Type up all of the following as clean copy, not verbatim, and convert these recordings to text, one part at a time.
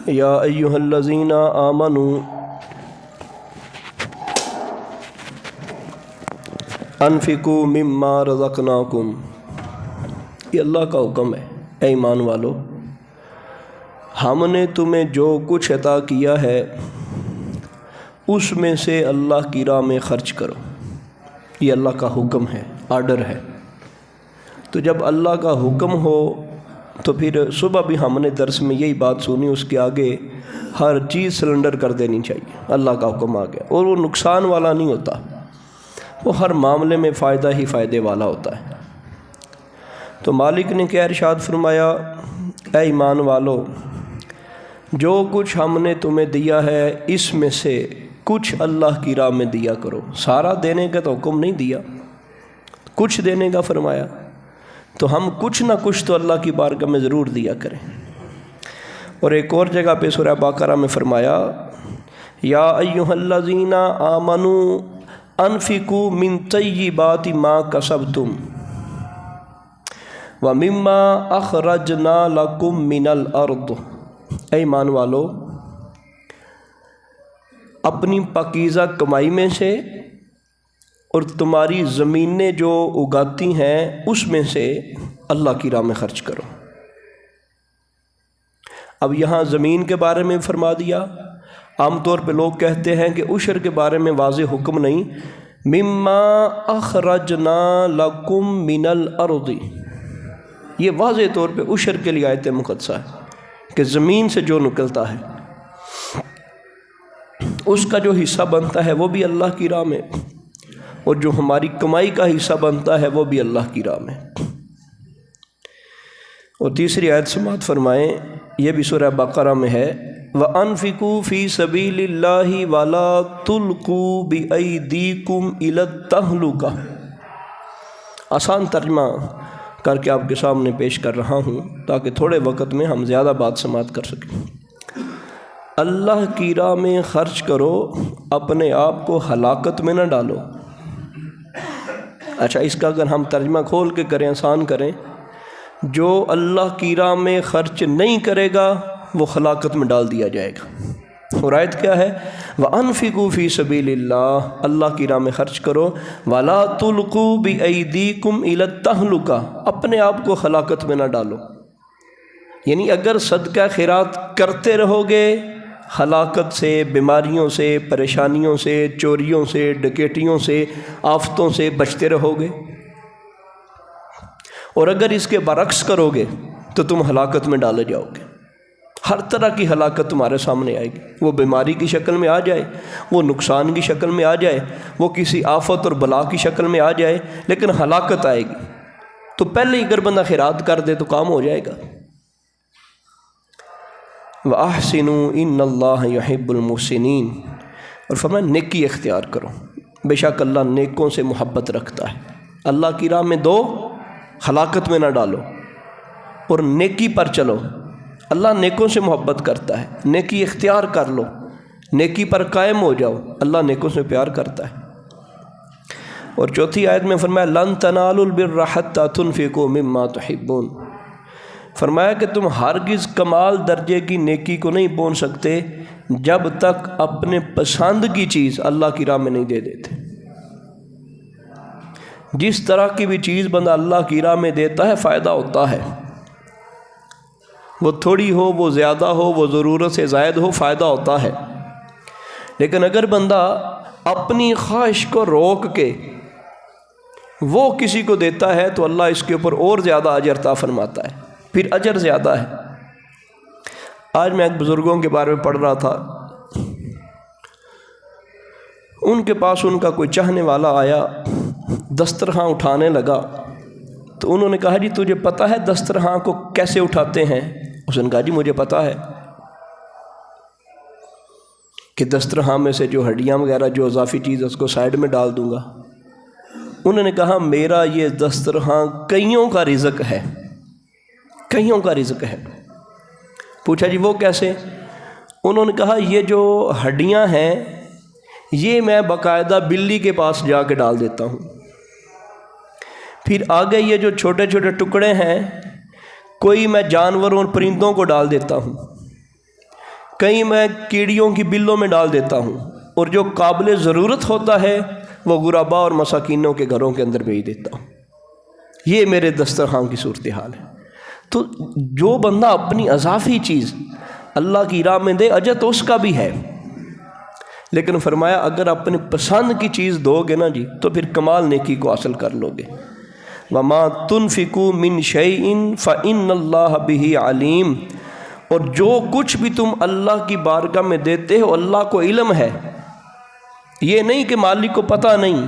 یا ایہا الذین آمنوا انفقوا مما رزقناکم، یہ اللہ کا حکم ہے۔ اے ایمان والو، ہم نے تمہیں جو کچھ عطا کیا ہے اس میں سے اللہ کی راہ میں خرچ کرو۔ یہ اللہ کا حکم ہے، آرڈر ہے۔ تو جب اللہ کا حکم ہو تو پھر صبح بھی ہم نے درس میں یہی بات سنی، اس کے آگے ہر چیز سلنڈر کر دینی چاہیے۔ اللہ کا حکم آ گیا اور وہ نقصان والا نہیں ہوتا، وہ ہر معاملے میں فائدہ ہی فائدے والا ہوتا ہے۔ تو مالک نے کیا ارشاد فرمایا، اے ایمان والو، جو کچھ ہم نے تمہیں دیا ہے اس میں سے کچھ اللہ کی راہ میں دیا کرو۔ سارا دینے کا تو حکم نہیں دیا، کچھ دینے کا فرمایا، تو ہم کچھ نہ کچھ تو اللہ کی بارگاہ میں ضرور دیا کریں۔ اور ایک اور جگہ پہ سورہ بقرہ میں فرمایا، یا ایھا الذین آمنوا انفقوا من طیبات ما کسبتم ومما اخرجنا لکم من الارض، اے ایمان والو، اپنی پاکیزہ کمائی میں سے اور تمہاری زمینیں جو اگاتی ہیں اس میں سے اللہ کی راہ میں خرچ کرو۔ اب یہاں زمین کے بارے میں فرما دیا۔ عام طور پہ لوگ کہتے ہیں کہ عشر کے بارے میں واضح حکم نہیں، مما اخرجنا لکم من الارض، یہ واضح طور پہ عشر کے لیے آیت مقدسہ ہے کہ زمین سے جو نکلتا ہے اس کا جو حصہ بنتا ہے وہ بھی اللہ کی راہ میں، اور جو ہماری کمائی کا حصہ بنتا ہے وہ بھی اللہ کی راہ میں۔ اور تیسری آیت سماعت فرمائیں، یہ بھی سورہ بقرہ میں ہے، وَأَنفِقُوا فِي سَبِيلِ اللَّهِ وَلَا تُلْقُوا بِأَيْدِيكُمْ إِلَى التَّهْلُكَةِ۔ آسان ترجمہ کر کے آپ کے سامنے پیش کر رہا ہوں تاکہ تھوڑے وقت میں ہم زیادہ بات سماعت کر سکیں۔ اللہ کی راہ میں خرچ کرو، اپنے آپ کو ہلاکت میں نہ ڈالو۔ اچھا، اس کا اگر ہم ترجمہ کھول کے کریں، آسان کریں، جو اللہ کی راہ میں خرچ نہیں کرے گا وہ ہلاکت میں ڈال دیا جائے گا۔ اور آیت کیا ہے، وَأَنفِقُوا فِي سَبِيلِ اللَّهِ، اللہ کی راہ میں خرچ کرو، وَلَا تُلْقُوا بِأَيْدِيكُمْ إِلَى التَّهْلُكَةِ، اپنے آپ کو ہلاکت میں نہ ڈالو۔ یعنی اگر صدقہ خیرات کرتے رہو گے، ہلاکت سے، بیماریوں سے، پریشانیوں سے، چوریوں سے، ڈکیتیوں سے، آفتوں سے بچتے رہو گے، اور اگر اس کے برعکس کرو گے تو تم ہلاکت میں ڈالے جاؤ گے۔ ہر طرح کی ہلاکت تمہارے سامنے آئے گی، وہ بیماری کی شکل میں آ جائے، وہ نقصان کی شکل میں آ جائے، وہ کسی آفت اور بلا کی شکل میں آ جائے، لیکن ہلاکت آئے گی۔ تو پہلے ہی اگر بندہ خیرات کر دے تو کام ہو جائے گا۔ وَأَحْسِنُوا إِنَّ اللَّهَ يُحِبُّ الْمُحْسِنِينَ، اور فرمایا نیکی اختیار کرو، بے شک اللہ نیکوں سے محبت رکھتا ہے۔ اللہ کی راہ میں دو، ہلاکت میں نہ ڈالو، اور نیکی پر چلو۔ اللہ نیکوں سے محبت کرتا ہے، نیکی اختیار کر لو، نیکی پر قائم ہو جاؤ، اللہ نیکوں سے پیار کرتا ہے۔ اور چوتھی آیت میں فرمایا، لَن تَنَالُوا الْبِرَّ حَتَّىٰ تُنْفِقُوا مِمَّا تُحِبُّونَ، فرمایا کہ تم ہرگز کمال درجے کی نیکی کو نہیں پہنچ سکتے جب تک اپنے پسند کی چیز اللہ کی راہ میں نہیں دے دیتے۔ جس طرح کی بھی چیز بندہ اللہ کی راہ میں دیتا ہے فائدہ ہوتا ہے، وہ تھوڑی ہو، وہ زیادہ ہو، وہ ضرورت سے زائد ہو، فائدہ ہوتا ہے۔ لیکن اگر بندہ اپنی خواہش کو روک کے وہ کسی کو دیتا ہے تو اللہ اس کے اوپر اور زیادہ اجر عطا فرماتا ہے، پھر اجر زیادہ ہے۔ آج میں ایک بزرگوں کے بارے میں پڑھ رہا تھا، ان کے پاس ان کا کوئی چاہنے والا آیا، دسترخوان اٹھانے لگا، تو انہوں نے کہا، جی تجھے پتہ ہے دسترخوان کو کیسے اٹھاتے ہیں؟ اس نے کہا، جی مجھے پتہ ہے کہ دسترخوان میں سے جو ہڈیاں وغیرہ جو اضافی چیز ہے اس کو سائیڈ میں ڈال دوں گا۔ انہوں نے کہا، میرا یہ دسترخوان کئیوں کا رزق ہے، کئیوں کا رزق ہے۔ پوچھا، جی وہ کیسے؟ انہوں نے کہا، یہ جو ہڈیاں ہیں یہ میں باقاعدہ بلی کے پاس جا کے ڈال دیتا ہوں، پھر آگے یہ جو چھوٹے چھوٹے ٹکڑے ہیں کوئی میں جانوروں اور پرندوں کو ڈال دیتا ہوں، کہیں میں کیڑیوں کی بلوں میں ڈال دیتا ہوں، اور جو قابل ضرورت ہوتا ہے وہ غرباء اور مساکینوں کے گھروں کے اندر بھیج دیتا ہوں۔ یہ میرے دسترخوان کی صورتحال ہے۔ تو جو بندہ اپنی اضافی چیز اللہ کی راہ میں دے، اجر تو اس کا بھی ہے، لیکن فرمایا اگر اپنے پسند کی چیز دو گے نا جی تو پھر کمال نیکی کو حاصل کر لو گے۔ وَمَا تُنْفِقُوا مِنْ شَيْءٍ فَإِنَّ اللَّهَ بِهِ عَلِيمٌ، اور جو کچھ بھی تم اللہ کی بارگاہ میں دیتے ہو اللہ کو علم ہے۔ یہ نہیں کہ مالک کو پتہ نہیں،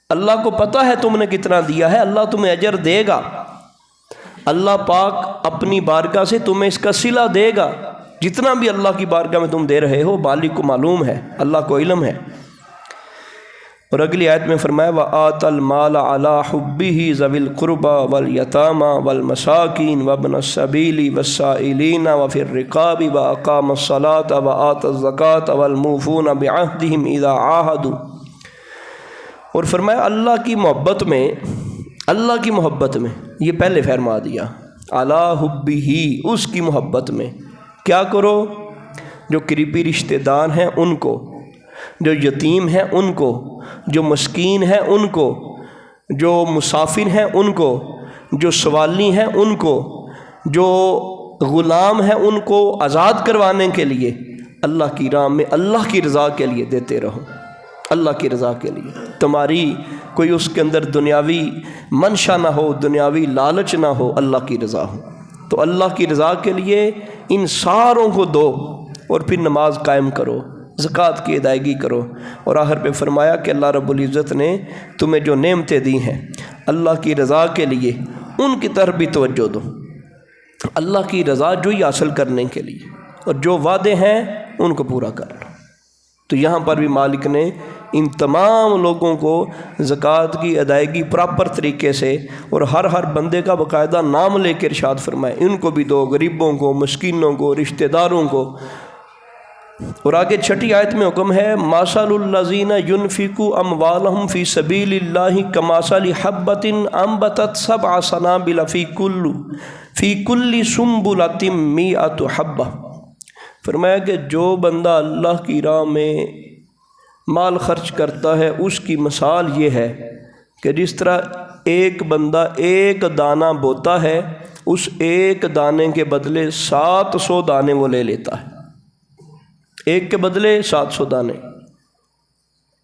اللہ کو پتہ ہے تم نے کتنا دیا ہے، اللہ تمہیں اجر دے گا۔ اللہ پاک اپنی بارگاہ سے تمہیں اس کا صلہ دے گا، جتنا بھی اللہ کی بارگاہ میں تم دے رہے ہو مالک کو معلوم ہے، اللہ کو علم ہے۔ اور اگلی آیت میں فرمایا وَآتَ الْمَالَ عَلَىٰ حُبِّهِ ذَوِي الْقُرْبَىٰ وَالْيَتَامَىٰ وَالْمَسَاكِينِ وَابْنَ السَّبِيلِ وَالسَّائِلِينَ وَفِي الرِّقَابِ وَأَقَامَ الصَّلَاةَ وَآتَى الزَّكَاةَ وَالْمُوفُونَ بِعَهْدِهِمْ إِذَا عَاهَدُوا۔ اور فرمایا اللہ کی محبت میں، اللہ کی محبت میں، یہ پہلے فرما دیا عَلَىٰ حُبِّهِ، اس کی محبت میں کیا کرو؟ جو قریبی رشتہ دار ہیں ان کو، جو یتیم ہیں ان کو، جو مسکین ہیں ان کو، جو مسافر ہیں ان کو، جو سوالی ہیں ان کو، جو غلام ہیں ان کو آزاد کروانے کے لیے اللہ کی راہ میں اللہ کی رضا کے لیے دیتے رہو، اللہ کی رضا کے لیے۔ تمہاری کوئی اس کے اندر دنیاوی منشا نہ ہو، دنیاوی لالچ نہ ہو، اللہ کی رضا ہو۔ تو اللہ کی رضا کے لیے ان ساروں کو دو، اور پھر نماز قائم کرو، زکوٰۃ کی ادائیگی کرو۔ اور آخر پہ فرمایا کہ اللہ رب العزت نے تمہیں جو نعمتیں دی ہیں اللہ کی رضا کے لیے ان کی طرف بھی توجہ دو، اللہ کی رضا جو ہی حاصل کرنے کے لیے، اور جو وعدے ہیں ان کو پورا کر لو۔ تو یہاں پر بھی مالک نے ان تمام لوگوں کو زکوٰۃ کی ادائیگی پراپر طریقے سے، اور ہر بندے کا باقاعدہ نام لے کے ارشاد فرمائے، ان کو بھی دو، غریبوں کو، مسکینوں کو، رشتہ داروں کو۔ اور آگے چھٹی آیت میں حکم ہے مَثَلُ الَّذِينَ يُنْفِقُونَ أَمْوَالَهُمْ فِي سَبِيلِ اللَّهِ كَمَثَلِ حَبَّةٍ أَنبَتَتْ سَبْعَ سَنَابِلَ فِي كُلِّ سُنبُلَةٍ مِّائَةُ حَبَّةٍ۔ فرمایا کہ جو بندہ اللہ کی راہ میں مال خرچ کرتا ہے اس کی مثال یہ ہے کہ جس طرح ایک بندہ ایک دانہ بوتا ہے، اس ایک دانے کے بدلے 700 دانے وہ لے لیتا ہے، ایک کے بدلے 700 دانے۔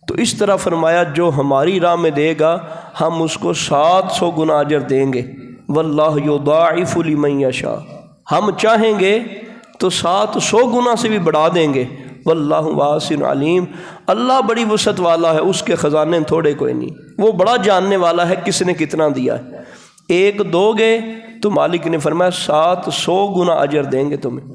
تو اس طرح فرمایا جو ہماری راہ میں دے گا ہم اس کو 700 گنا اجر دیں گے، واللہ یضاعف لمن یشاء، ہم چاہیں گے تو 700 گنا سے بھی بڑھا دیں گے، واللہ واسع علیم، اللہ بڑی وسعت والا ہے، اس کے خزانے تھوڑے کوئی نہیں، وہ بڑا جاننے والا ہے کس نے کتنا دیا ہے۔ ایک دو گے تو مالک نے فرمایا 700 گنا اجر دیں گے تمہیں،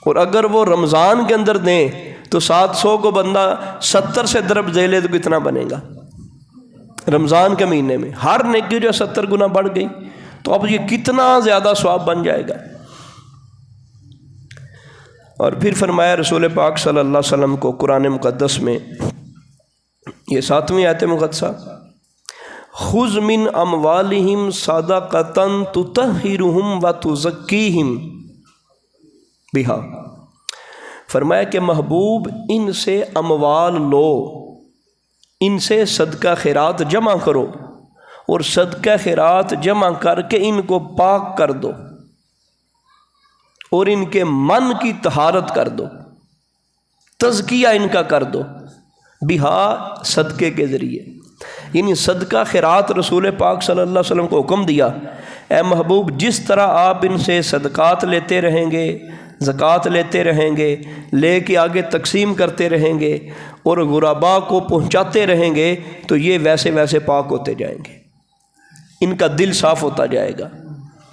اور اگر وہ رمضان کے اندر دیں تو 700 کو بندہ 70 سے ضرب دے لے تو کتنا بنے گا؟ رمضان کے مہینے میں ہر نیکی جو 70 گنا بڑھ گئی تو اب یہ کتنا زیادہ ثواب بن جائے گا۔ اور پھر فرمایا رسول پاک صلی اللہ علیہ وسلم کو قرآن مقدس میں، یہ 7ویں آیت مقدسہ، خذ من اموالہم صدقۃ تطہرہم وتزکیہم بہا، فرمایا کہ محبوب ان سے اموال لو، ان سے صدقہ خیرات جمع کرو، اور صدقہ خیرات جمع کر کے ان کو پاک کر دو، اور ان کے من کی طہارت کر دو، تزکیہ ان کا کر دو، بہا صدقے کے ذریعے۔ یعنی صدقہ خیرات رسول پاک صلی اللہ علیہ وسلم کو حکم دیا، اے محبوب جس طرح آپ ان سے صدقات لیتے رہیں گے، زکوٰۃ لیتے رہیں گے، لے کے آگے تقسیم کرتے رہیں گے، اور غرباء کو پہنچاتے رہیں گے، تو یہ ویسے ویسے پاک ہوتے جائیں گے، ان کا دل صاف ہوتا جائے گا،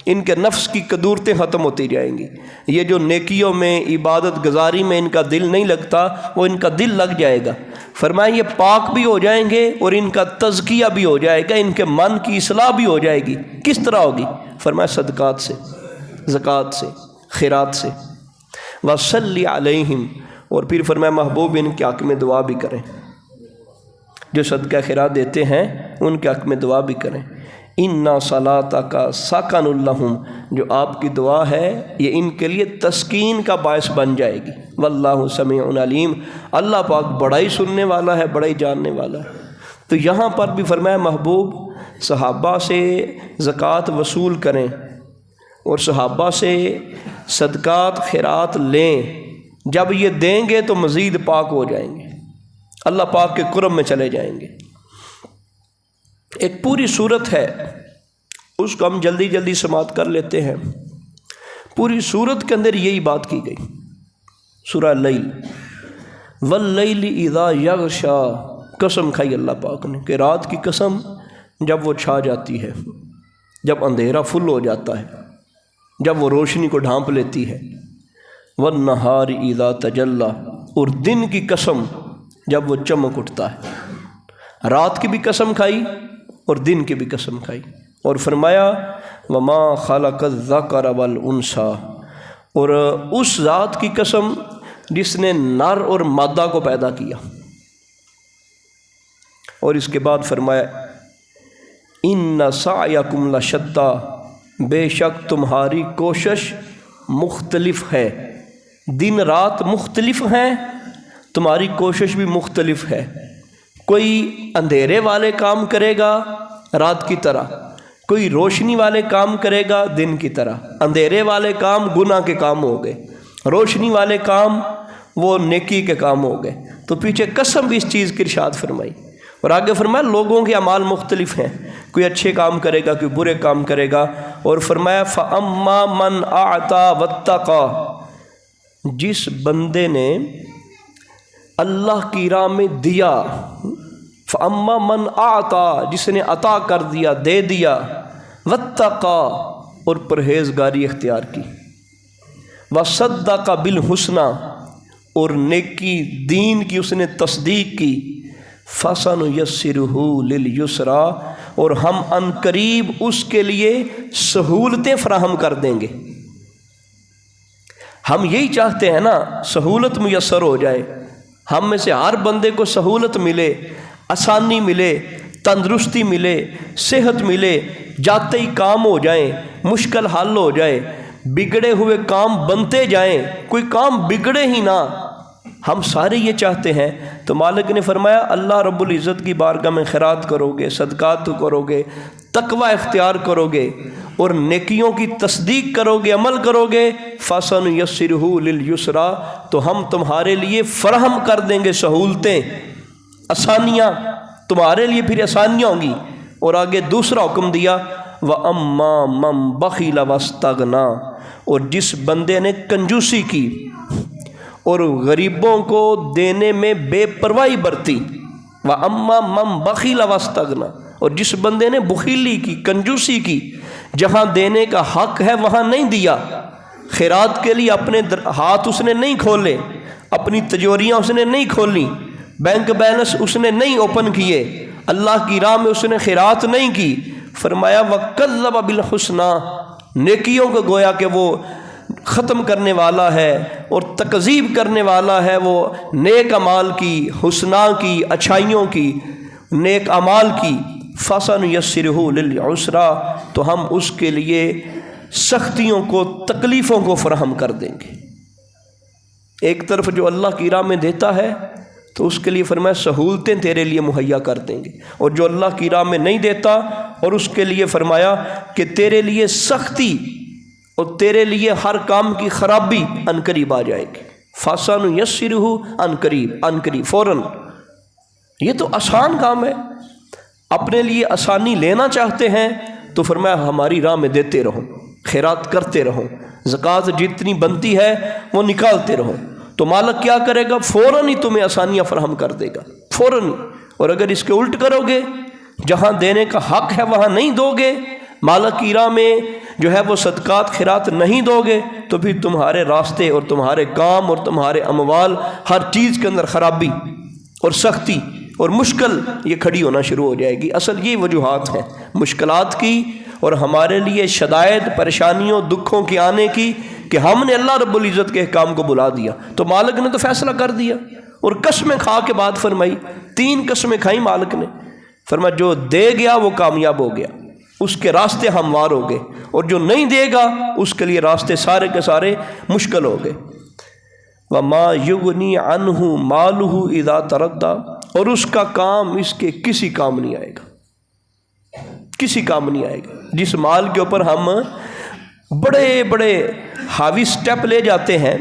ان کے نفس کی قدورتیں ختم ہوتی جائیں گی۔ یہ جو نیکیوں میں، عبادت گزاری میں ان کا دل نہیں لگتا، وہ ان کا دل لگ جائے گا۔ فرمایا یہ پاک بھی ہو جائیں گے اور ان کا تزکیہ بھی ہو جائے گا، ان کے من کی اصلاح بھی ہو جائے گی۔ کس طرح ہوگی؟ فرمایا صدقات سے، زکوٰۃ سے، خیرات سے۔ وصلی علیہم، اور پھر فرمایا محبوب ان کے حق میں دعا بھی کریں، جو صدقہ خیرات دیتے ہیں ان کے حق میں دعا بھی کریں۔ اِنَّ صَلَاتَكَ سَكَنٌ لَهُمْ، جو آپ کی دعا ہے یہ ان کے لیے تسکین کا باعث بن جائے گی۔ واللہ سمیع علیم، اللہ پاک بڑا ہی سننے والا ہے، بڑا ہی جاننے والا ہے۔ تو یہاں پر بھی فرمایا محبوب صحابہ سے زکوٰۃ وصول کریں اور صحابہ سے صدقات خیرات لیں، جب یہ دیں گے تو مزید پاک ہو جائیں گے، اللہ پاک کے قرب میں چلے جائیں گے۔ ایک پوری صورت ہے، اس کو ہم جلدی جلدی سماعت کر لیتے ہیں۔ پوری صورت کے اندر یہی بات کی گئی، سورہ لیل، واللیل اذا یغشا، قسم کھائی اللہ پاک نے کہ رات کی قسم جب وہ چھا جاتی ہے، جب اندھیرا فل ہو جاتا ہے، جب وہ روشنی کو ڈھانپ لیتی ہے، والنہار اذا تجلی، اور دن کی قسم جب وہ چمک اٹھتا ہے۔ رات کی بھی قسم کھائی اور دن کی بھی قسم کھائی، اور فرمایا وما خلق الذکر والانثی، اور اس ذات کی قسم جس نے نر اور مادہ کو پیدا کیا۔ اور اس کے بعد فرمایا ان سعیکم لشتی، بے شک تمہاری کوشش مختلف ہے، دن رات مختلف ہیں، تمہاری کوشش بھی مختلف ہے۔ کوئی اندھیرے والے کام کرے گا رات کی طرح، کوئی روشنی والے کام کرے گا دن کی طرح۔ اندھیرے والے کام گناہ کے کام ہو گئے، روشنی والے کام وہ نیکی کے کام ہو گئے۔ تو پیچھے قسم بھی اس چیز کی ارشاد فرمائی، اور آگے فرمایا لوگوں کے اعمال مختلف ہیں، کوئی اچھے کام کرے گا، کوئی برے کام کرے گا۔ اور فرمایا فَأَمَّا مَنْ أَعْطَى وَاتَّقَى، جس بندے نے اللہ کی راہ میں دیا، فَأَمَّا مَنْ أَعْطَى، جس نے عطا کر دیا، دے دیا، وَاتَّقَى، اور پرہیزگاری اختیار کی، وَصَدَّقَ بِالْحُسْنَى، اور نیکی دین کی اس نے تصدیق کی، فَسَنُيَسِّرُهُ لِلْيُسْرَى، اور ہم ان قریب اس کے لیے سہولتیں فراہم کر دیں گے۔ ہم یہی چاہتے ہیں نا، سہولت میسر ہو جائے، ہم میں سے ہر بندے کو سہولت ملے، آسانی ملے، تندرستی ملے، صحت ملے، جاتے ہی کام ہو جائیں، مشکل حل ہو جائے، بگڑے ہوئے کام بنتے جائیں، کوئی کام بگڑے ہی نہ، ہم سارے یہ چاہتے ہیں۔ تو مالک نے فرمایا اللہ رب العزت کی بارگاہ میں خیرات کرو گے، صدقات کرو گے، تقوی اختیار کرو گے اور نیکیوں کی تصدیق کرو گے، عمل کرو گے، فَسَنُيَسِّرُهُ لِلْيُسْرَى، تو ہم تمہارے لیے فراہم کر دیں گے سہولتیں، آسانیاں، تمہارے لیے پھر آسانیاں ہوں گی۔ اور آگے دوسرا حکم دیا وَأَمَّا مَن بَخِلَ وَاسْتَغْنَىٰ، اور جس بندے نے کنجوسی کی اور غریبوں کو دینے میں بے پرواہی برتی، وَأَمَّا مَن بَخِلَ وَاسْتَغْنَىٰ، اور جس بندے نے بخیلی کی، کنجوسی کی، جہاں دینے کا حق ہے وہاں نہیں دیا، خیرات کے لیے اپنے ہاتھ اس نے نہیں کھولے، اپنی تجوریاں اس نے نہیں کھولیں، بینک بیلنس اس نے نہیں اوپن کیے، اللہ کی راہ میں اس نے خیرات نہیں کی، فرمایا وَكَذَّبَ بِالْحُسْنَىٰ، نیکیوں کو گویا کہ وہ ختم کرنے والا ہے اور تکذیب کرنے والا ہے، وہ نیک اعمال کی، حسنا کی، اچھائیوں کی، نیک اعمال کی، فَسَنُيَسِّرُهُ لِلْعُسْرَىٰ، تو ہم اس کے لیے سختیوں کو، تکلیفوں کو فراہم کر دیں گے۔ ایک طرف جو اللہ کی راہ میں دیتا ہے تو اس کے لیے فرمایا سہولتیں تیرے لیے مہیا کر دیں گے، اور جو اللہ کی راہ میں نہیں دیتا اور اس کے لیے فرمایا کہ تیرے لیے سختی اور تیرے لیے ہر کام کی خرابی عنقریب آ جائے گی۔ فَسَنُيَسِّرُهُ عنقریب، فوراً۔ یہ تو آسان کام ہے، اپنے لیے آسانی لینا چاہتے ہیں تو فرمایا ہماری راہ میں دیتے رہو، خیرات کرتے رہو، زکوٰۃ جتنی بنتی ہے وہ نکالتے رہو، تو مالک کیا کرے گا؟ فوراً ہی تمہیں آسانیاں فراہم کر دے گا، فوراً۔ اور اگر اس کے الٹ کرو گے، جہاں دینے کا حق ہے وہاں نہیں دو گے، مالک کی راہ میں جو ہے وہ صدقات خیرات نہیں دو گے، تو پھر تمہارے راستے اور تمہارے کام اور تمہارے اموال، ہر چیز کے اندر خرابی اور سختی اور مشکل یہ کھڑی ہونا شروع ہو جائے گی۔ اصل یہ وجوہات ہیں مشکلات کی اور ہمارے لیے شدائد، پریشانیوں، دکھوں کے آنے کی، کہ ہم نے اللہ رب العزت کے احکام کو بلا دیا، تو مالک نے تو فیصلہ کر دیا اور قسمیں کھا کے بات فرمائی، 3 قسمیں کھائیں مالک نے، فرمایا جو دے گیا وہ کامیاب ہو گیا، اس کے راستے ہموار ہو گئے، اور جو نہیں دے گا اس کے لیے راستے سارے کے سارے مشکل ہو گئے۔ وَمَا يُغْنِي عَنْهُ مَالُهُ اِذَا تَرَدَّى، اور اس کا کام اس کے کسی کام نہیں آئے گا، کسی کام نہیں آئے گا۔ جس مال کے اوپر ہم بڑے بڑے ہاوی سٹیپ لے جاتے ہیں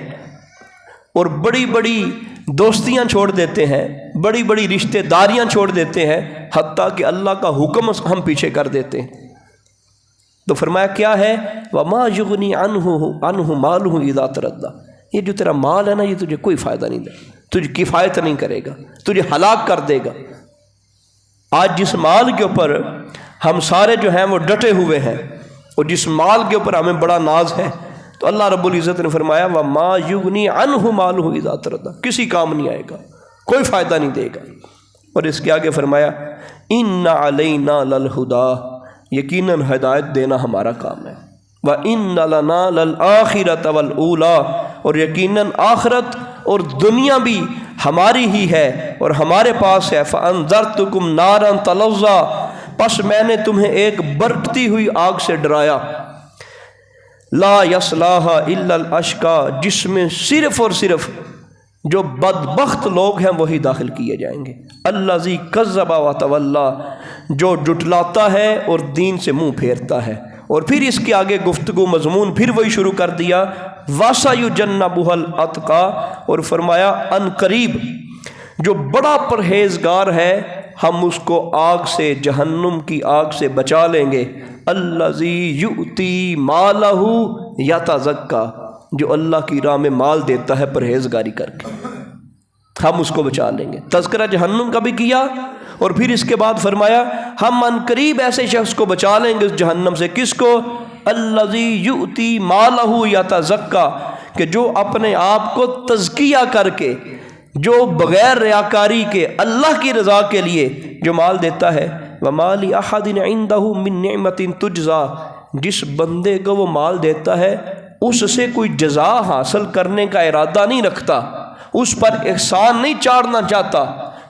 اور بڑی بڑی دوستیاں چھوڑ دیتے ہیں، بڑی بڑی رشتہ داریاں چھوڑ دیتے ہیں، حتیٰ کہ اللہ کا حکم ہم پیچھے کر دیتے ہیں، تو فرمایا کیا ہے؟ وَمَا يُغْنِي عَنْهُ مَالُهُ اِذَا تَرَدَّى، یہ جو تیرا مال ہے نا، یہ تجھے کوئی فائدہ نہیں دے، تجھے کفایت نہیں کرے گا، تجھے ہلاک کر دے گا۔ آج جس مال کے اوپر ہم سارے جو ہیں وہ ڈٹے ہوئے ہیں، اور جس مال کے اوپر ہمیں بڑا ناز ہے، تو اللہ رب العزت نے فرمایا وَمَا يُغْنِي عَنْهُ مَالُهُ اِذَا تَرَدَّى، کسی کام نہیں آئے گا، کوئی فائدہ نہیں دے گا۔ اور اس کے آگے فرمایا إِنَّ عَلَيْنَا لَلْهُدَىٰ، یقیناً ہدایت دینا ہمارا کام ہے، وَإِنَّ لَنَا لَلْآخِرَةَ وَالْأُولَىٰ، اور یقیناً آخرت اور دنیا بھی ہماری ہی ہے اور ہمارے پاس ہے۔ فَأَنذَرْتُكُمْ نَارًا تَلَظَّىٰ، پس میں نے تمہیں ایک برکتی ہوئی آگ سے ڈرایا، لا يَصْلَاهَا إِلَّا الْأَشْقَىٰ، جس میں صرف اور صرف جو بدبخت لوگ ہیں وہی داخل کیے جائیں گے۔ الَّذِي كَذَّبَ وَتَوَلَّىٰ، جو جٹلاتا ہے اور دین سے منہ پھیرتا ہے۔ اور پھر اس کے آگے گفتگو مضمون پھر وہی شروع کر دیا، وَسَيُجَنَّبُهَا الْأَتْقَىٰ، اور فرمایا ان قریب جو بڑا پرہیزگار ہے ہم اس کو آگ سے، جہنم کی آگ سے بچا لیں گے۔ الَّذِي يُؤْتِي مَالَهُ يَتَزَكَّىٰ، جو اللہ کی راہ میں مال دیتا ہے پرہیزگاری کر کے، ہم اس کو بچا لیں گے۔ تذکرہ جہنم کا بھی کیا، اور پھر اس کے بعد فرمایا ہم ان قریب ایسے شخص کو بچا لیں گے اس جہنم سے، کس کو؟ الَّذِي يُؤْتِي مَالَهُ يَتَزَكَّىٰ، کہ جو اپنے آپ کو تزکیہ کر کے، جو بغیر ریاکاری کے اللہ کی رضا کے لیے جو مال دیتا ہے۔ وَمَا لِأَحَدٍ عِندَهُ مِن نِعْمَةٍ تُجْزَىٰ، جس بندے کو وہ مال دیتا ہے اس سے کوئی جزا حاصل کرنے کا ارادہ نہیں رکھتا، اس پر احسان نہیں چاڑنا چاہتا،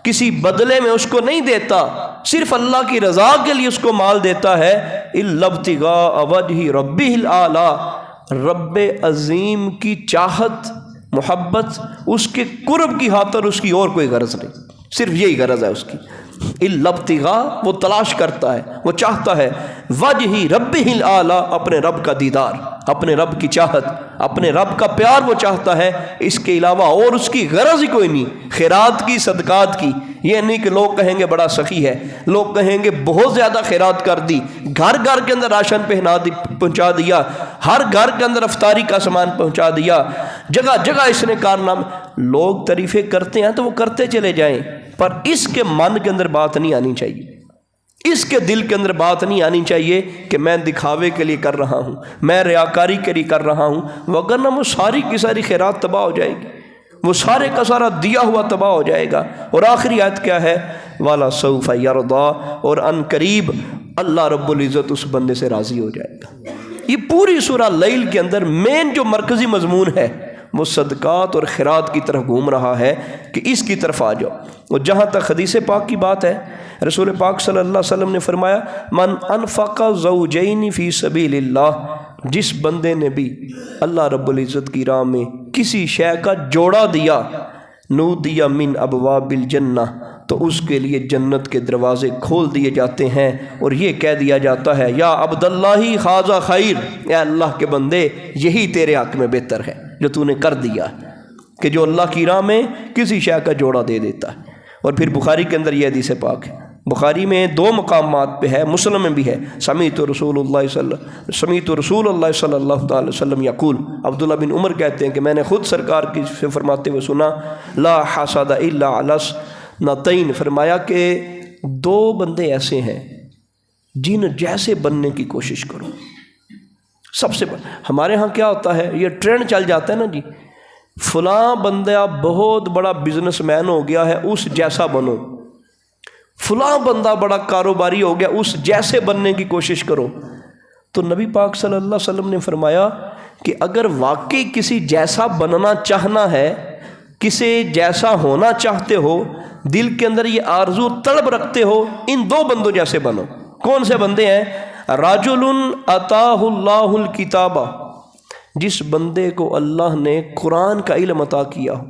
کسی بدلے میں اس کو نہیں دیتا، صرف اللہ کی رضا کے لیے اس کو مال دیتا ہے۔ إِلَّا ابْتِغَاءَ وَجْهِ رَبِّهِ الْأَعْلَىٰ، رب عظیم کی چاہت، محبت، اس کے قرب کی خاطر اس کی اور کوئی غرض نہیں، صرف یہی غرض ہے اس کی۔ إِلَّا ابْتِغَاءَ، وہ تلاش کرتا ہے، وہ چاہتا ہے، وَجْهِ رَبِّهِ الْأَعْلَىٰ، اپنے رب کا دیدار، اپنے رب کی چاہت، اپنے رب کا پیار وہ چاہتا ہے، اس کے علاوہ اور اس کی غرض ہی کوئی نہیں، خیرات کی، صدقات کی۔ یہ نہیں کہ لوگ کہیں گے بڑا سخی ہے، لوگ کہیں گے بہت زیادہ خیرات کر دی، گھر گھر کے اندر راشن پہنچا دیا، ہر گھر کے اندر افطاری کا سامان پہنچا دیا، جگہ جگہ اس نے کارنامے۔ لوگ تعریفیں کرتے ہیں تو وہ کرتے چلے جائیں، پر اس کے من کے اندر بات نہیں آنی چاہیے، اس کے دل کے اندر بات نہیں آنی چاہیے کہ میں دکھاوے کے لیے کر رہا ہوں، میں ریاکاری کے لیے کر رہا ہوں، وگرنہ وہ ساری کی ساری خیرات تباہ ہو جائے گی، وہ سارے کا سارا دیا ہوا تباہ ہو جائے گا۔ اور آخری آیت کیا ہے؟ وَلَسَوْفَ يَرْضَىٰ، اور ان قریب اللہ رب العزت اس بندے سے راضی ہو جائے گا۔ یہ پوری سورہ لیل کے اندر مین جو مرکزی مضمون ہے وہ صدقات اور خیرات کی طرف گھوم رہا ہے کہ اس کی طرف آ جاؤ۔ اور جہاں تک حدیث پاک کی بات ہے، رسول پاک صلی اللہ علیہ وسلم نے فرمایا من انفق زوجین فی سبیل اللہ، جس بندے نے بھی اللہ رب العزت کی راہ میں کسی شے کا جوڑا دیا، نودی من ابواب الجنہ، تو اس کے لیے جنت کے دروازے کھول دیے جاتے ہیں اور یہ کہہ دیا جاتا ہے یا عبداللہ خاذا خیر، اے اللہ کے بندے یہی تیرے حق میں بہتر ہے جو تو نے کر دیا، کہ جو اللہ کی راہ میں کسی شے کا جوڑا دے دیتا ہے۔ اور پھر بخاری کے اندر یہ حدیث پاک ہے، بخاری میں 2 مقامات پہ ہے، مسلم میں بھی ہے، سمیعت رسول اللہ صلی اللہ تعالی وسلم یقول، عبداللہ بن عمر کہتے ہیں کہ میں نے خود سرکار کی سے فرماتے ہوئے سنا، لا حسد الا علی اثنتین، فرمایا کہ 2 بندے ایسے ہیں جن جیسے بننے کی کوشش کرو۔ سب سے ہمارے ہاں کیا ہوتا ہے، یہ ٹرینڈ چل جاتا ہے نا جی، فلاں بندہ بہت بڑا بزنس مین ہو گیا ہے اس جیسا بنو، فلاں بندہ بڑا کاروباری ہو گیا اس جیسے بننے کی کوشش کرو۔ تو نبی پاک صلی اللہ علیہ وسلم نے فرمایا کہ اگر واقعی کسی جیسا بننا چاہنا ہے، کسی جیسا ہونا چاہتے ہو، دل کے اندر یہ آرزو طلب رکھتے ہو، ان 2 بندوں جیسے بنو۔ کون سے بندے ہیں؟ رجل اتاہ اللہ الکتابہ، جس بندے کو اللہ نے قرآن کا علم عطا کیا ہو،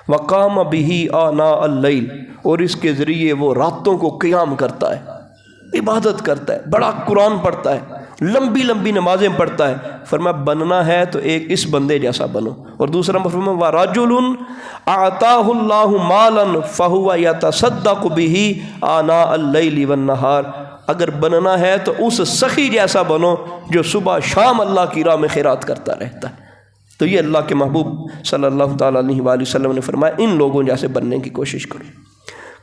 وقام بہ آناء اللیل، اور اس کے ذریعے وہ راتوں کو قیام کرتا ہے، عبادت کرتا ہے، بڑا قرآن پڑھتا ہے، لمبی لمبی نمازیں پڑھتا ہے، فرمایا بننا ہے تو ایک اس بندے جیسا بنو۔ اور دوسرا فرمایا وَرَجُلٌ أَعْطَاهُ اللَّهُ مَالًا فَهُوَ يَتَصَدَّقُ بِهِ آنَاءَ اللَّيْلِ وَالنَّهَارِ، اگر بننا ہے تو اس سخی جیسا بنو جو صبح شام اللہ کی راہ میں خیرات کرتا رہتا ہے۔ تو یہ اللہ کے محبوب صلی اللہ تعالیٰ علیہ وآلہ وسلم نے فرمایا ان لوگوں جیسے بننے کی کوشش کرو۔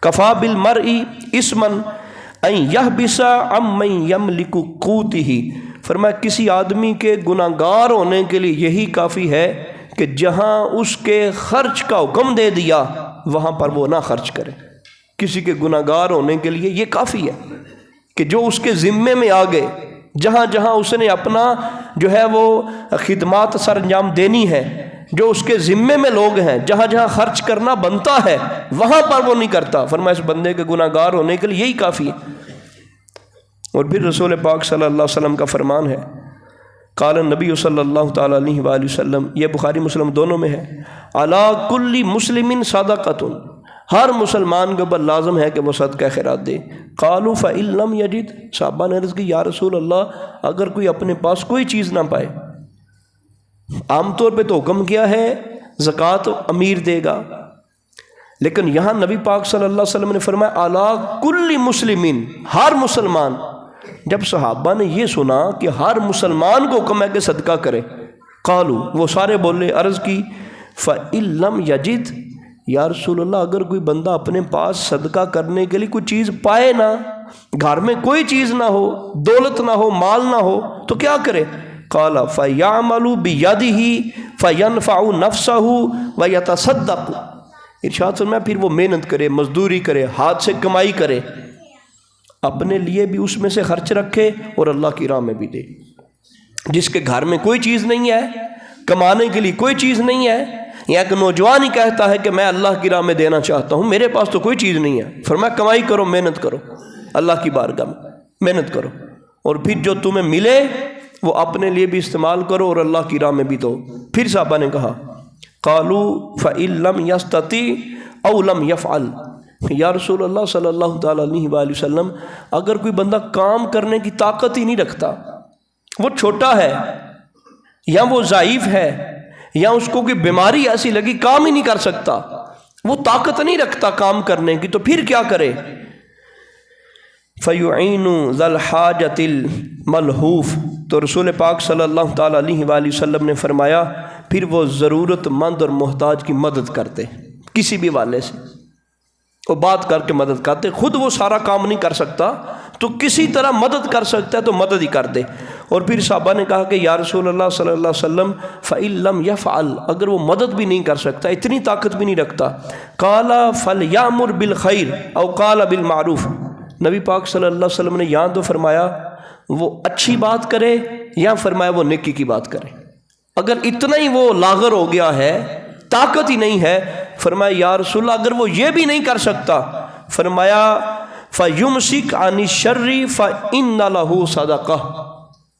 کفا بالمرء اسما ان یحبس عمن یملک قوتہ، فرمایا کسی آدمی کے گناہ گار ہونے کے لیے یہی کافی ہے کہ جہاں اس کے خرچ کا حکم دے دیا وہاں پر وہ نہ خرچ کرے۔ کسی کے گناہ گار ہونے کے لیے یہ کافی ہے کہ جو اس کے ذمے میں آ گئے، جہاں جہاں اس نے اپنا جو ہے وہ خدمات سر انجام دینی ہے، جو اس کے ذمے میں لوگ ہیں، جہاں جہاں خرچ کرنا بنتا ہے وہاں پر وہ نہیں کرتا، فرمایا اس بندے کے گناہ گار ہونے کے لیے یہی کافی ہے۔ اور پھر رسول پاک صلی اللہ علیہ وسلم کا فرمان ہے، قال النبی صلی اللہ تعالیٰ علیہ وآلہ وسلم، یہ بخاری مسلم دونوں میں ہے، علی کل مسلم صدقۃ، ہر مسلمان کے اوپر لازم ہے کہ وہ صدقہ خیرات دے۔ قالوا فإن لم یجد، صحابہ نے عرض کی یا رسول اللہ اگر کوئی اپنے پاس کوئی چیز نہ پائے، عام طور پہ تو حکم کیا ہے زکوٰۃ امیر دے گا، لیکن یہاں نبی پاک صلی اللہ علیہ وسلم نے فرمایا علی کل مسلمین، ہر مسلمان۔ جب صحابہ نے یہ سنا کہ ہر مسلمان کو حکم ہے کہ صدقہ کرے، قالوا، وہ سارے بولے، عرض کی فإن لم یجد، یا رسول اللہ اگر کوئی بندہ اپنے پاس صدقہ کرنے کے لیے کوئی چیز پائے نہ، گھر میں کوئی چیز نہ ہو، دولت نہ ہو، مال نہ ہو، تو کیا کرے؟ قال فَيَعْمَلُ بِيَدِهِ فَيَنْفَعُ نَفْسَهُ وَيَتَصَدَّقُ، ارشاد فرمایا پھر وہ محنت کرے، مزدوری کرے، ہاتھ سے کمائی کرے، اپنے لیے بھی اس میں سے خرچ رکھے اور اللہ کی راہ میں بھی دے۔ جس کے گھر میں کوئی چیز نہیں ہے، کمانے کے لیے کوئی چیز نہیں ہے، یا ایک نوجوان ہی کہتا ہے کہ میں اللہ کی راہ میں دینا چاہتا ہوں، میرے پاس تو کوئی چیز نہیں ہے، فرمایا کمائی کرو، محنت کرو، اللہ کی بارگاہ میں محنت کرو، اور پھر جو تمہیں ملے وہ اپنے لیے بھی استعمال کرو اور اللہ کی راہ میں بھی دو۔ پھر صحابہ نے کہا قالوا فإن لم يستطع او لم يفعل، یا رسول اللہ صلی اللہ تعالیٰ علیہ وآلہ وسلم اگر کوئی بندہ کام کرنے کی طاقت ہی نہیں رکھتا، وہ چھوٹا ہے یا وہ ضعیف ہے یا اس کو کوئی بیماری ایسی لگی کام ہی نہیں کر سکتا، وہ طاقت نہیں رکھتا کام کرنے کی، تو پھر کیا کرے؟ فَيُعِينُ ذَا الْحَاجَةِ الْمَلْحُوفِ، تو رسول پاک صلی اللہ تعالیٰ علیہ وآلہ وسلم نے فرمایا پھر وہ ضرورت مند اور محتاج کی مدد کرتے، کسی بھی والے سے وہ بات کر کے مدد کرتے، خود وہ سارا کام نہیں کر سکتا تو کسی طرح مدد کر سکتا ہے تو مدد ہی کر دے۔ اور پھر صحابہ نے کہا کہ یا رسول اللہ صلی اللہ علیہ وسلم فَإِن لَمْ يَفْعَلْ، اگر وہ مدد بھی نہیں کر سکتا، اتنی طاقت بھی نہیں رکھتا، قَالَ فَلْيَأْمُرْ بِالْخَيْرِ أَوْ قَالَ بِالْمَعْرُوفِ، نبی پاک صلی اللہ علیہ وسلم نے یہاں تو فرمایا وہ اچھی بات کرے یا فرمایا وہ نیکی کی بات کرے۔ اگر اتنا ہی وہ لاغر ہو گیا ہے، طاقت ہی نہیں ہے، فرمایا یا رسول اللہ اگر وہ یہ بھی نہیں کر سکتا، فرمایا فَيُمْسِكْ عَنِ الشَّرِّ فَإِنَّ لَهُ صَدَقَةً،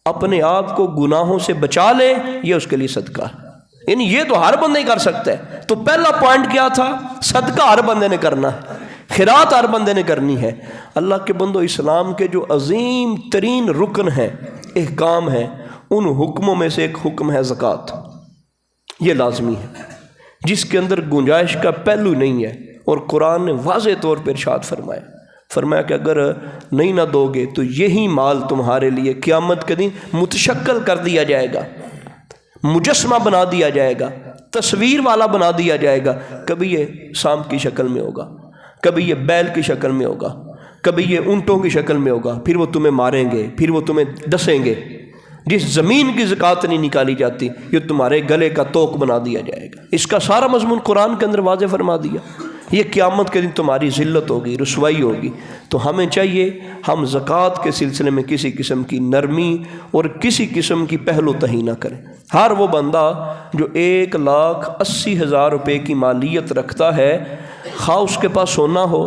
اپنے آپ کو گناہوں سے بچا لے، یہ اس کے لیے صدقہ ہے۔ یعنی یہ تو ہر بندہ ہی کر سکتا ہے۔ تو پہلا پوائنٹ کیا تھا؟ صدقہ ہر بندے نے کرنا ہے، خیرات ہر بندے نے کرنی ہے۔ اللہ کے بندو، اسلام کے جو عظیم ترین رکن ہیں، احکام ہیں، ان حکموں میں سے ایک حکم ہے زکوٰۃ۔ یہ لازمی ہے، جس کے اندر گنجائش کا پہلو نہیں ہے، اور قرآن نے واضح طور پر ارشاد فرمایا کہ اگر نہیں نہ دو گے تو یہی مال تمہارے لیے قیامت کے دن متشکل کر دیا جائے گا، مجسمہ بنا دیا جائے گا، تصویر والا بنا دیا جائے گا۔ کبھی یہ سانپ کی شکل میں ہوگا، کبھی یہ بیل کی شکل میں ہوگا، کبھی یہ اونٹوں کی شکل میں ہوگا، پھر وہ تمہیں ماریں گے، پھر وہ تمہیں ڈسیں گے۔ جس زمین کی زکوٰۃ نہیں نکالی جاتی، یہ تمہارے گلے کا توق بنا دیا جائے گا۔ اس کا سارا مضمون قرآن کے اندر واضح فرما دیا۔ یہ قیامت کے دن تمہاری ذلت ہوگی، رسوائی ہوگی۔ تو ہمیں چاہیے ہم زکوٰۃ کے سلسلے میں کسی قسم کی نرمی اور کسی قسم کی پہلو تہی نہ کریں۔ ہر وہ بندہ جو 1,80,000 روپے کی مالیت رکھتا ہے، خواہ اس کے پاس سونا ہو،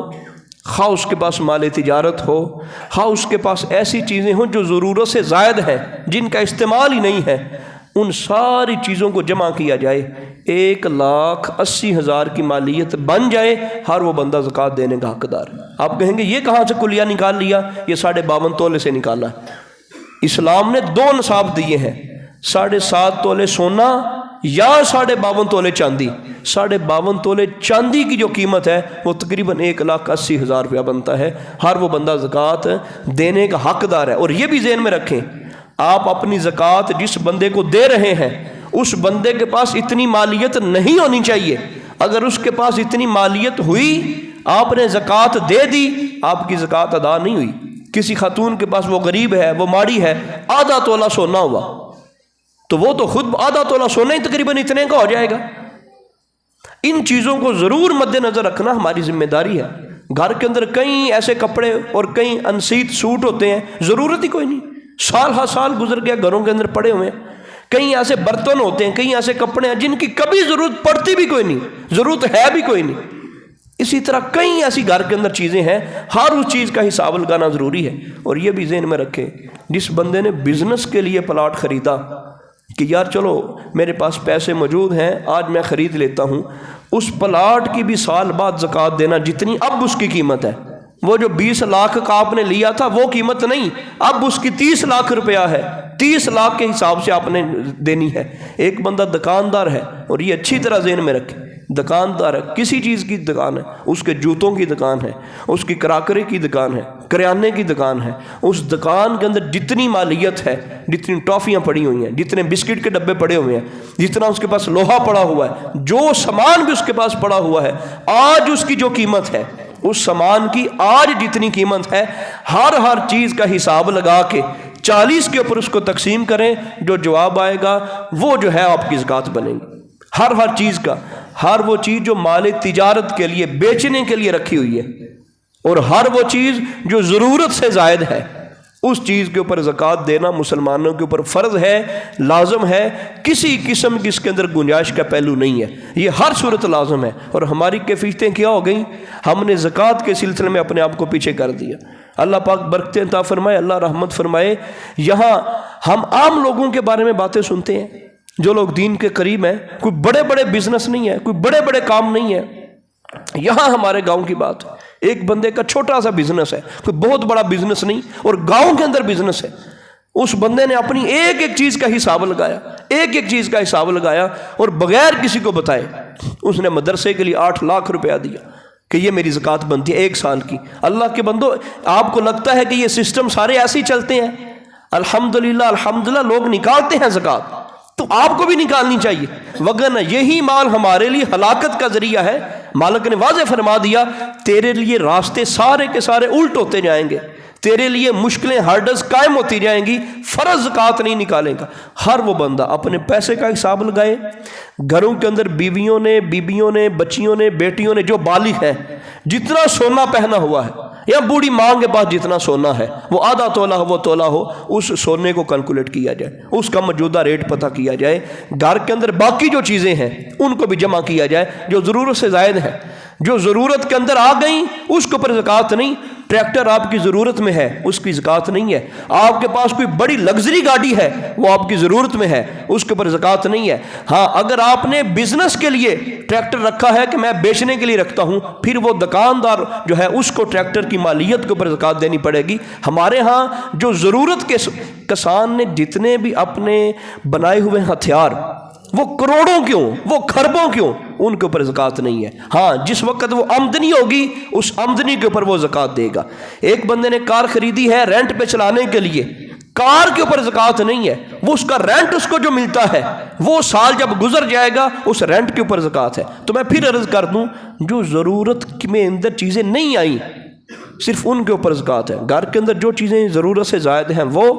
خواہ اس کے پاس مال تجارت ہو، خواہ اس کے پاس ایسی چیزیں ہوں جو ضرورت سے زائد ہیں، جن کا استعمال ہی نہیں ہے، ان ساری چیزوں کو جمع کیا جائے، 1,80,000 کی مالیت بن جائے، ہر وہ بندہ زکوٰۃ دینے کا حقدار ہے۔ آپ کہیں گے یہ کہاں سے کلیہ نکال لیا؟ یہ 52.5 تولے سے نکالا ہے۔ اسلام نے 2 نصاب دیے ہیں، 7.5 تولے سونا یا 52.5 تولے چاندی۔ 52.5 تولے چاندی کی جو قیمت ہے وہ تقریباً 1,80,000 روپیہ بنتا ہے، ہر وہ بندہ زکوٰۃ دینے کا حقدار ہے۔ اور یہ بھی ذہن میں رکھیں، آپ اپنی زکوٰۃ جس بندے کو دے رہے ہیں اس بندے کے پاس اتنی مالیت نہیں ہونی چاہیے۔ اگر اس کے پاس اتنی مالیت ہوئی، آپ نے زکوٰۃ دے دی، آپ کی زکوٰۃ ادا نہیں ہوئی۔ کسی خاتون کے پاس، وہ غریب ہے، وہ ماڑی ہے، آدھا تولہ سونا ہوا، تو وہ تو خود آدھا تولہ سونا ہی تقریباً اتنے کا ہو جائے گا۔ ان چیزوں کو ضرور مد نظر رکھنا ہماری ذمہ داری ہے۔ گھر کے اندر کئی ایسے کپڑے اور کئی انسیت سوٹ ہوتے ہیں، ضرورت ہی کوئی نہیں، سال ہر سال گزر گیا، گھروں کے اندر پڑے ہوئے ہیں۔ کئی ایسے برتن ہوتے ہیں، کئی ایسے کپڑے ہیں جن کی کبھی ضرورت پڑتی بھی کوئی نہیں، ضرورت ہے بھی کوئی نہیں۔ اسی طرح کئی ایسی گھر کے اندر چیزیں ہیں، ہر اس چیز کا حساب لگانا ضروری ہے۔ اور یہ بھی ذہن میں رکھیں، جس بندے نے بزنس کے لیے پلاٹ خریدا کہ یار چلو میرے پاس پیسے موجود ہیں، آج میں خرید لیتا ہوں، اس پلاٹ کی بھی سال بعد زکوٰۃ دینا جتنی اب اس کی قیمت ہے۔ وہ جو 20 لاکھ کا آپ نے لیا تھا وہ قیمت نہیں، اب اس کی 30 لاکھ روپیہ ہے، 30 لاکھ کے حساب سے آپ نے دینی ہے۔ ایک بندہ دکاندار ہے، اور یہ اچھی طرح ذہن میں رکھیں، دکاندار ہے، کسی چیز کی دکان ہے، اس کے جوتوں کی دکان ہے، اس کی کراکری کی دکان ہے، کریانے کی دکان ہے، اس دکان کے اندر جتنی مالیت ہے، جتنی ٹافیاں پڑی ہوئی ہیں، جتنے بسکٹ کے ڈبے پڑے ہوئے ہیں، جتنا اس کے پاس لوہا پڑا ہوا ہے، جو سامان بھی اس کے پاس پڑا ہوا ہے، آج اس کی جو قیمت ہے، اس سامان کی آج جتنی قیمت ہے، ہر چیز کا حساب لگا کے 40 کے اوپر اس کو تقسیم کریں، جو جواب آئے گا وہ جو ہے آپ کی زکوٰۃ بنے گی۔ ہر چیز کا، ہر وہ چیز جو مال تجارت کے لیے بیچنے کے لیے رکھی ہوئی ہے، اور ہر وہ چیز جو ضرورت سے زائد ہے، اس چیز کے اوپر زکوٰۃ دینا مسلمانوں کے اوپر فرض ہے، لازم ہے، کسی قسم کی اس کے اندر گنجائش کا پہلو نہیں ہے، یہ ہر صورت لازم ہے۔ اور ہماری کیفیتیں کیا ہو گئیں؟ ہم نے زکوٰۃ کے سلسلے میں اپنے آپ کو پیچھے کر دیا۔ اللہ پاک برکتیں عطا فرمائے، اللہ رحمت فرمائے۔ یہاں ہم عام لوگوں کے بارے میں باتیں سنتے ہیں، جو لوگ دین کے قریب ہیں، کوئی بڑے بڑے بزنس نہیں ہے، کوئی بڑے بڑے کام نہیں ہے۔ یہاں ہمارے گاؤں کی بات ہے، ایک بندے کا چھوٹا سا بزنس ہے، کوئی بہت بڑا بزنس نہیں، اور گاؤں کے اندر بزنس ہے۔ اس بندے نے اپنی ایک چیز کا حساب لگایا، ایک چیز کا حساب لگایا، اور بغیر کسی کو بتائے اس نے مدرسے کے لیے 8 لاکھ روپیہ دیا کہ یہ میری زکوٰۃ بنتی ہے 1 سال کی۔ اللہ کے بندو، آپ کو لگتا ہے کہ یہ سسٹم سارے ایسے ہی چلتے ہیں؟ الحمدللہ لوگ نکالتے ہیں زکوٰۃ، تو آپ کو بھی نکالنی چاہیے، وگرنہ یہی مال ہمارے لیے ہلاکت کا ذریعہ ہے۔ مالک نے واضح فرما دیا، تیرے لیے راستے سارے کے سارے الٹ ہوتے جائیں گے، تیرے لیے مشکلیں ہرڈز قائم ہوتی جائیں گی، فرض زکوٰۃ نہیں نکالے گا۔ ہر وہ بندہ اپنے پیسے کا حساب لگائے، گھروں کے اندر بیویوں نے بچیوں نے بیٹیوں نے جو بالغ ہیں، جتنا سونا پہنا ہوا ہے، یا بوڑھی ماں کے پاس جتنا سونا ہے، وہ آدھا تولہ ہو وہ تولہ ہو، اس سونے کو کیلکولیٹ کیا جائے، اس کا موجودہ ریٹ پتہ کیا جائے، گھر کے اندر باقی جو چیزیں ہیں ان کو بھی جمع کیا جائے، جو ضرورت سے زائد ہے، جو ضرورت کے اندر آ گئیں اس کے اوپر زکوٰۃ نہیں۔ ٹریکٹر آپ کی ضرورت میں ہے، اس کی زکوٰۃ نہیں ہے۔ آپ کے پاس کوئی بڑی لگژری گاڑی ہے، وہ آپ کی ضرورت میں ہے، اس کے اوپر زکوٰۃ نہیں ہے۔ ہاں، اگر آپ نے بزنس کے لیے ٹریکٹر رکھا ہے کہ میں بیچنے کے لیے رکھتا ہوں، پھر وہ دکاندار جو ہے اس کو ٹریکٹر کی مالیت کے اوپر زکوٰۃ دینی پڑے گی۔ ہمارے ہاں جو ضرورت کے کسان نے جتنے بھی اپنے بنائے ہوئے ہتھیار، وہ کروڑوں کیوں، وہ کھربوں کیوں، ان کے اوپر زکوٰۃ نہیں ہے۔ ہاں، جس وقت وہ آمدنی ہوگی اس آمدنی کے اوپر وہ زکوٰۃ دے گا۔ ایک بندے نے کار خریدی ہے رینٹ پہ چلانے کے لیے، کار کے اوپر زکوٰۃ نہیں ہے، وہ اس کا رینٹ اس کو جو ملتا ہے وہ سال جب گزر جائے گا اس رینٹ کے اوپر زکوٰۃ ہے۔ تو میں پھر عرض کر دوں، جو ضرورت میں اندر چیزیں نہیں آئیں صرف ان کے اوپر زکوٰۃ ہے۔ گھر کے اندر جو چیزیں ضرورت سے زائد ہیں، وہ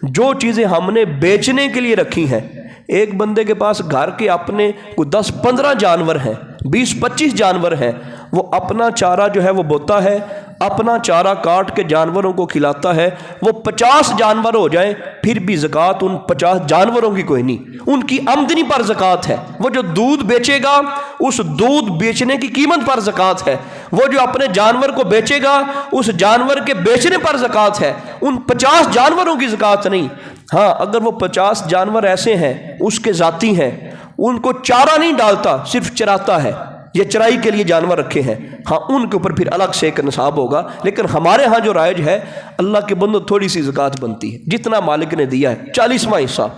جو چیزیں ہم نے بیچنے کے لیے رکھی ہیں، ایک بندے کے پاس گھر کے اپنے کوئی 10-15 جانور ہیں، 20-25 جانور ہیں، وہ اپنا چارہ جو ہے وہ بوتا ہے، اپنا چارہ کاٹ کے جانوروں کو کھلاتا ہے، وہ 50 جانور ہو جائیں پھر بھی زکوٰۃ ان 50 جانوروں کی کوئی نہیں، ان کی آمدنی پر زکوٰۃ ہے۔ وہ جو دودھ بیچے گا اس دودھ بیچنے کی قیمت پر زکوٰۃ ہے، وہ جو اپنے جانور کو بیچے گا اس جانور کے بیچنے پر زکوٰۃ ہے، ان 50 جانوروں کی زکوٰۃ نہیں۔ ہاں اگر وہ 50 جانور ایسے ہیں اس کے ذاتی ہیں، ان کو چارہ نہیں ڈالتا، صرف چراتا ہے، یہ چرائی کے لیے جانور رکھے ہیں، ہاں ان کے اوپر پھر الگ سے ایک نصاب ہوگا۔ لیکن ہمارے ہاں جو رائج ہے، اللہ کے بندو تھوڑی سی زکوٰۃ بنتی ہے، جتنا مالک نے دیا ہے 40واں حصہ،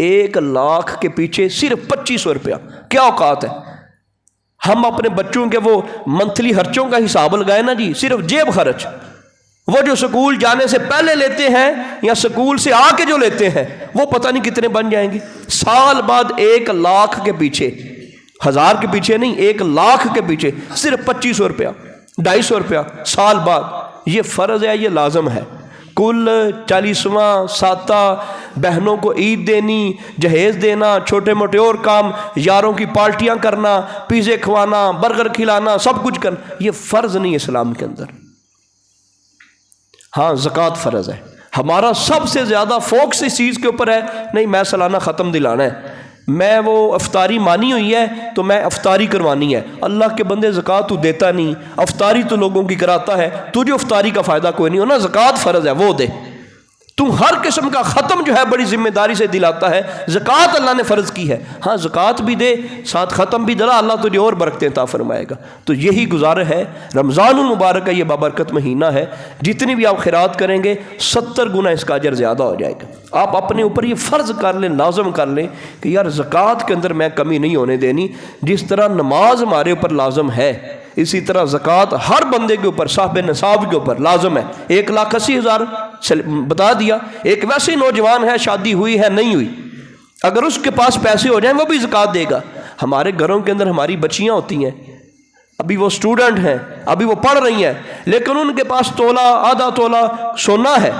1 لاکھ کے پیچھے صرف 2500 روپیہ، کیا اوقات ہے؟ ہم اپنے بچوں کے وہ منتھلی خرچوں کا حساب لگائے نا جی، صرف جیب خرچ، وہ جو سکول جانے سے پہلے لیتے ہیں یا سکول سے آ کے جو لیتے ہیں وہ پتہ نہیں کتنے بن جائیں گے۔ سال بعد 1 لاکھ کے پیچھے، 1000 کے پیچھے نہیں، 1 لاکھ کے پیچھے صرف 2500 روپیہ، 250 روپیہ سال بعد۔ یہ فرض ہے، یہ لازم ہے۔ کل 40واں ساتہ، بہنوں کو عید دینی، جہیز دینا، چھوٹے موٹے اور کام، یاروں کی پارٹیاں کرنا، پیزے کھوانا، برگر کھلانا، سب کچھ کرنا، یہ فرض نہیں اسلام کے اندر۔ ہاں زکوٰۃ فرض ہے۔ ہمارا سب سے زیادہ فوکس اس چیز کے اوپر ہے، نہیں میں سالانہ ختم دلانا ہے، میں وہ افطاری مانی ہوئی ہے تو میں افطاری کروانی ہے۔ اللہ کے بندے زکوٰۃ تو دیتا نہیں، افطاری تو لوگوں کی کراتا ہے، تجھے افطاری کا فائدہ کوئی نہیں ہونا، زکوٰۃ فرض ہے وہ دے۔ تو ہر قسم کا ختم جو ہے بڑی ذمہ داری سے دلاتا ہے، زکوٰۃ اللہ نے فرض کی ہے، ہاں زکوٰۃ بھی دے ساتھ ختم بھی دلا، اللہ تجھے اور برکتیں عطا فرمائے گا۔ تو یہی گزارا ہے، رمضان المبارک کا یہ بابرکت مہینہ ہے، جتنی بھی آپ خیرات کریں گے 70 گنا اس کا اجر زیادہ ہو جائے گا۔ آپ اپنے اوپر یہ فرض کر لیں، لازم کر لیں کہ یار زکوٰۃ کے اندر میں کمی نہیں ہونے دینی، جس طرح نماز ہمارے اوپر لازم ہے اسی طرح زکوٰۃ ہر بندے کے اوپر، صاحب نصاب کے اوپر لازم ہے۔ 1,80,000 بتا دیا، ایک ویسے نوجوان ہے، شادی ہوئی ہے نہیں ہوئی، اگر اس کے پاس پیسے ہو جائیں وہ بھی زکوٰۃ دے گا۔ ہمارے گھروں کے اندر ہماری بچیاں ہوتی ہیں، ابھی وہ اسٹوڈنٹ ہیں، ابھی وہ پڑھ رہی ہیں، لیکن ان کے پاس تولہ آدھا تولہ سونا ہے،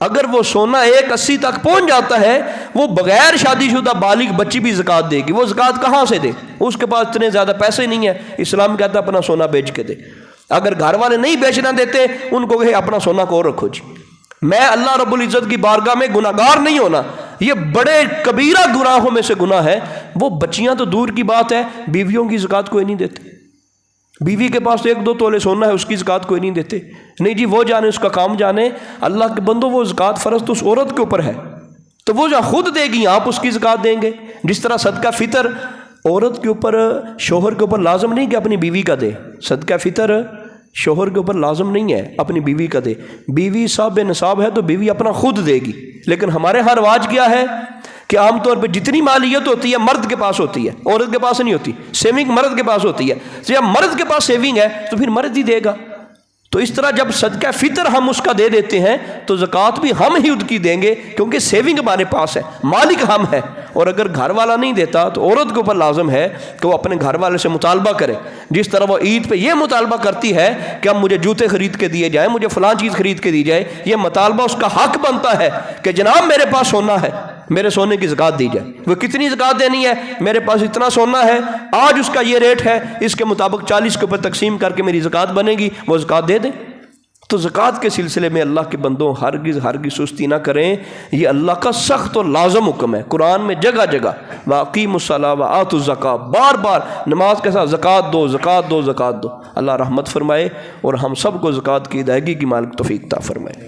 اگر وہ سونا 1,80 تک پہنچ جاتا ہے، وہ بغیر شادی شدہ بالغ بچی بھی زکوٰۃ دے گی۔ وہ زکوٰۃ کہاں سے دے؟ اس کے پاس اتنے زیادہ پیسے نہیں ہیں، اسلام کہتا ہے اپنا سونا بیچ کے دے۔ اگر گھر والے نہیں بیچنا دیتے، ان کو کہے اپنا سونا کو اور رکھو جی، میں اللہ رب العزت کی بارگاہ میں گناہگار نہیں ہونا۔ یہ بڑے کبیرہ گناہوں میں سے گناہ ہے۔ وہ بچیاں تو دور کی بات ہے، بیویوں کی زکوٰۃ کوئی نہیں دیتے۔ بیوی کے پاس 1-2 تولے سونا ہے، اس کی زکوٰۃ کوئی نہیں دیتے، نہیں جی وہ جانے، اس کا کام جانے۔ اللہ کے بندوں وہ زکوٰۃ فرض تو اس عورت کے اوپر ہے، تو وہ جو خود دے گی آپ اس کی زکوٰۃ دیں گے۔ جس طرح صدقہ فطر عورت کے اوپر، شوہر کے اوپر لازم نہیں کہ اپنی بیوی کا دے، صدقہ فطر شوہر کے اوپر لازم نہیں ہے اپنی بیوی کا دے، بیوی صاحب نصاب ہے تو بیوی اپنا خود دے گی۔ لیکن ہمارے ہاں رواج کیا ہے کہ عام طور پہ جتنی مالیت ہوتی ہے مرد کے پاس ہوتی ہے، عورت کے پاس نہیں ہوتی، سیونگ مرد کے پاس ہوتی ہے، تو جب مرد کے پاس سیونگ ہے تو پھر مرد ہی دے گا۔ تو اس طرح جب صدقہ فطر ہم اس کا دے دیتے ہیں تو زکوٰۃ بھی ہم ہی ان کی دیں گے، کیونکہ سیونگ ہمارے پاس ہے، مالک ہم ہے۔ اور اگر گھر والا نہیں دیتا تو عورت کے اوپر لازم ہے کہ وہ اپنے گھر والے سے مطالبہ کرے، جس طرح وہ عید پہ یہ مطالبہ کرتی ہے کہ اب مجھے جوتے خرید کے دیے جائیں، مجھے فلاں چیز خرید کے دی جائے، یہ مطالبہ اس کا حق بنتا ہے کہ جناب میرے پاس سونا ہے، میرے سونے کی زکوٰۃ دی جائے۔ وہ کتنی زکوٰۃ دینی ہے؟ میرے پاس اتنا سونا ہے، آج اس کا یہ ریٹ ہے، اس کے مطابق 40 کے اوپر تقسیم کر کے میری زکوٰۃ بنے گی، وہ زکوٰۃ دے دیں۔ تو زکوٰۃ کے سلسلے میں اللہ کے بندوں ہرگز سستی نہ کریں، یہ اللہ کا سخت اور لازم حکم ہے۔ قرآن میں جگہ جگہ وَأَقِیمُوا الصَّلَاةَ وَآتُوا الزَّکَاةَ، بار بار نماز کے ساتھ زکوٰۃ دو، زکوٰۃ دو، زکوٰۃ دو۔ اللہ رحمت فرمائے اور ہم سب کو زکوٰۃ کی ادائیگی کی مالک توفیق عطا فرمائے۔